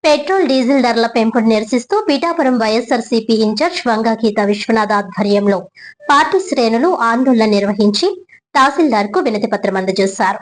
Petrol diesel ధరల పెంపును నిరసిస్తూ Pithapuram YSRCP incharge Vanga Geetha Vishwanath ఆధ్వర్యంలో పార్టీ శ్రేణులు ఆందోళన నిర్వహించి తహసీల్దార్ కు వినతి పత్రం అందజేశారు.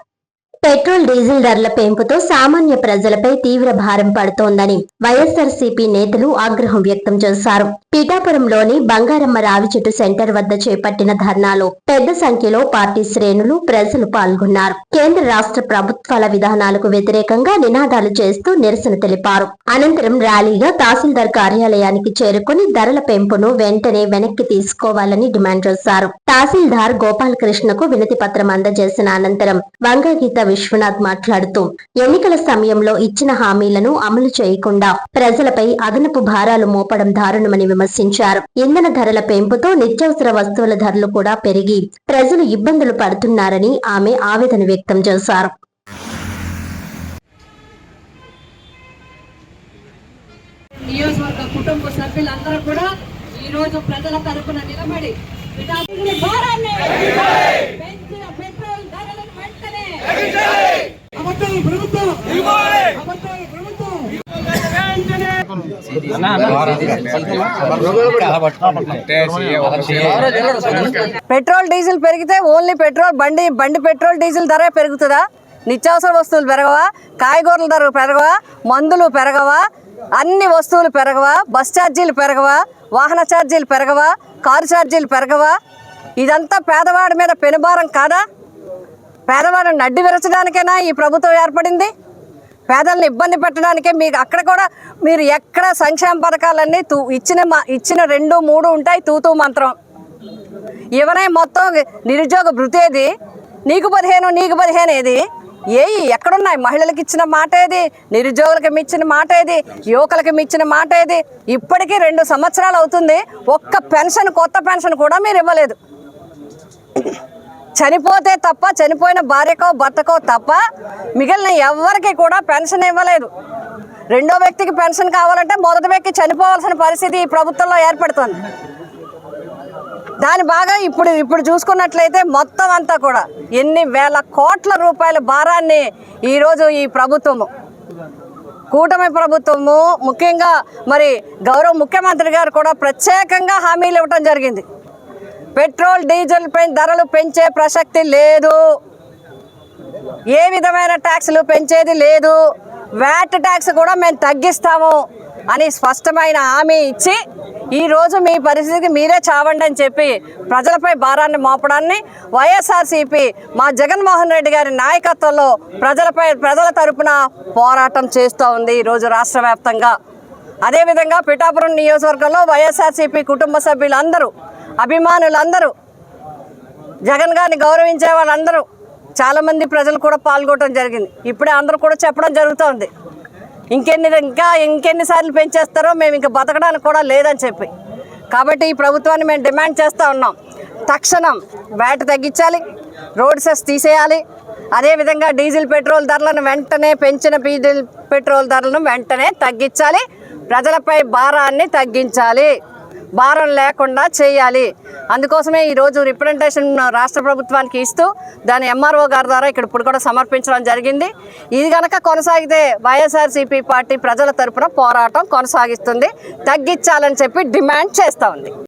పెట్రోల్ డీజిల్ ధరల పెంపుతో సామాన్య ప్రజలపై తీవ్ర భారం పడుతోందని వైఎస్ఆర్సీపీ నేతలు ఆగ్రహం వ్యక్తం చేశారు. పీఠాపురంలోని బంగారమ్మ రావి చెట్టు సెంటర్ వద్ద చేపట్టిన ధర్నాలో పెద్ద సంఖ్యలో పార్టీ శ్రేణులు ప్రజలు పాల్గొన్నారు. కేంద్ర రాష్ట్ర ప్రభుత్వాల విధానాలకు వ్యతిరేకంగా నినాదాలు చేస్తూ నిరసన తెలిపారు. అనంతరం ర్యాలీగా తహసీల్దార్ కార్యాలయానికి చేరుకుని ధరల పెంపును వెంటనే వెనక్కి తీసుకోవాలని డిమాండ్ చేశారు. తహసీల్దార్ గోపాలకృష్ణకు వినతి పత్రం అందజేసిన అనంతరం వంగాగీత విశ్వనాథ్ మాట్లాడుతూ ఎన్నికల సమయంలో ఇచ్చిన హామీలను అమలు చేయకుండా ప్రజలపై అదనపు భారాలు మోపడం దారుణమని విమర్శించారు. ఇంధన ధరల పెంపుతో నిత్యావసర వస్తువుల ధరలు కూడా పెరిగి ప్రజలు ఇబ్బందులు పడుతున్నారని ఆమె ఆవేదన వ్యక్తం చేశారు. నియోజకవర్గ కుటుంబ సభ్యులందరూ కూడా ఈ రోజు ప్రజల తరపున నిలబడి పెట్రోల్ ధరలను వెంటనే పెట్రోల్ డీజిల్ పెరిగితే ఓన్లీ పెట్రోల్ బండి పెట్రోల్ డీజిల్ ధర పెరుగుతుందా? నిత్యావసర వస్తువులు పెరగవా? కాయగూరల ధర పెరగవా? మందులు పెరగవా? అన్ని వస్తువులు పెరగవా? బస్ ఛార్జీలు పెరగవా? వాహన ఛార్జీలు పెరగవా? కారు ఛార్జీలు పెరగవా? ఇదంతా పేదవాడి మీద పెనుభారం కాదా? పేదవాడిని నడ్డి విరచడానికైనా ఈ ప్రభుత్వం ఏర్పడింది. పేదలను ఇబ్బంది పెట్టడానికే. మీకు అక్కడ కూడా మీరు ఎక్కడ సంక్షేమ పథకాలన్నీ ఇచ్చిన 2, 3 ఉంటాయి తూతూ మంత్రం. ఇవనే మొత్తం నిరుద్యోగ భృతి ఏది? నీకు 15 ఏది? ఎక్కడున్నాయి? మహిళలకు ఇచ్చిన మాట ఏది? నిరుద్యోగులకు ఇచ్చిన మాట ఏది? యువకులకు ఇచ్చిన మాట ఏది? ఇప్పటికీ 2 సంవత్సరాలు అవుతుంది. ఒక్క పెన్షన్, కొత్త పెన్షన్ కూడా మీరు ఇవ్వలేదు. చనిపోతే తప్ప, చనిపోయిన భార్యకో భర్తకో తప్ప మిగిలిన ఎవరికి కూడా పెన్షన్ ఇవ్వలేదు. రెండో వ్యక్తికి పెన్షన్ కావాలంటే మొదటి వ్యక్తి చనిపోవాల్సిన పరిస్థితి ఈ ప్రభుత్వంలో ఏర్పడుతుంది. దాని బాగా ఇప్పుడు చూసుకున్నట్లయితే మొత్తం అంతా కూడా ఎన్ని వేల కోట్ల రూపాయల భారాన్ని ఈరోజు ఈ ప్రభుత్వము, కూటమి ప్రభుత్వము, ముఖ్యంగా మరి గౌరవ ముఖ్యమంత్రి గారు కూడా ప్రత్యేకంగా హామీలు ఇవ్వటం జరిగింది. పెట్రోల్ డీజిల్ ధరలు పెంచే ప్రసక్తి లేదు, ఏ విధమైన ట్యాక్సులు పెంచేది లేదు, వ్యాట్ ట్యాక్స్ కూడా మేము తగ్గిస్తాము అని స్పష్టమైన హామీ ఇచ్చి ఈరోజు మీ పరిస్థితికి మీరే చావండి అని చెప్పి ప్రజలపై భారాన్ని మోపడాన్ని వైఎస్ఆర్సీపీ మా జగన్మోహన్ రెడ్డి గారి నాయకత్వంలో ప్రజల తరపున పోరాటం చేస్తూ ఉంది ఈరోజు రాష్ట్ర వ్యాప్తంగా. అదేవిధంగా పిఠాపురం నియోజకవర్గంలో వైఎస్ఆర్సీపీ కుటుంబ సభ్యులందరూ, అభిమానులందరూ, జగన్ గారిని గౌరవించే వాళ్ళందరూ, చాలామంది ప్రజలు కూడా పాల్గొనడం జరిగింది. ఇప్పుడే అందరూ కూడా చెప్పడం జరుగుతుంది, ఇంకెన్నిసార్లు పెంచేస్తారో మేము ఇంకా బతకడానికి కూడా లేదని చెప్పి. కాబట్టి ఈ ప్రభుత్వాన్ని మేము డిమాండ్ చేస్తూ ఉన్నాం. తక్షణం వ్యాట్ తగ్గించాలి, రోడ్ సెస్ తీసేయాలి. అదేవిధంగా డీజిల్ పెట్రోల్ ధరలను వెంటనే డీజిల్ పెట్రోల్ ధరలను వెంటనే తగ్గించాలి. ప్రజలపై భారాన్ని తగ్గించాలి, భారం లేకుండా చేయాలి. అందుకోసమే ఈరోజు రిప్రజెంటేషన్ రాష్ట్ర ప్రభుత్వానికి ఇస్తూ దాని ఎంఆర్ఓ గారి ద్వారా ఇప్పుడు కూడా సమర్పించడం జరిగింది. ఇది కనుక కొనసాగితే వైఎస్ఆర్సీపీ పార్టీ ప్రజల తరపున పోరాటం కొనసాగిస్తుంది, తగ్గించాలని చెప్పి డిమాండ్ చేస్తూ ఉంది.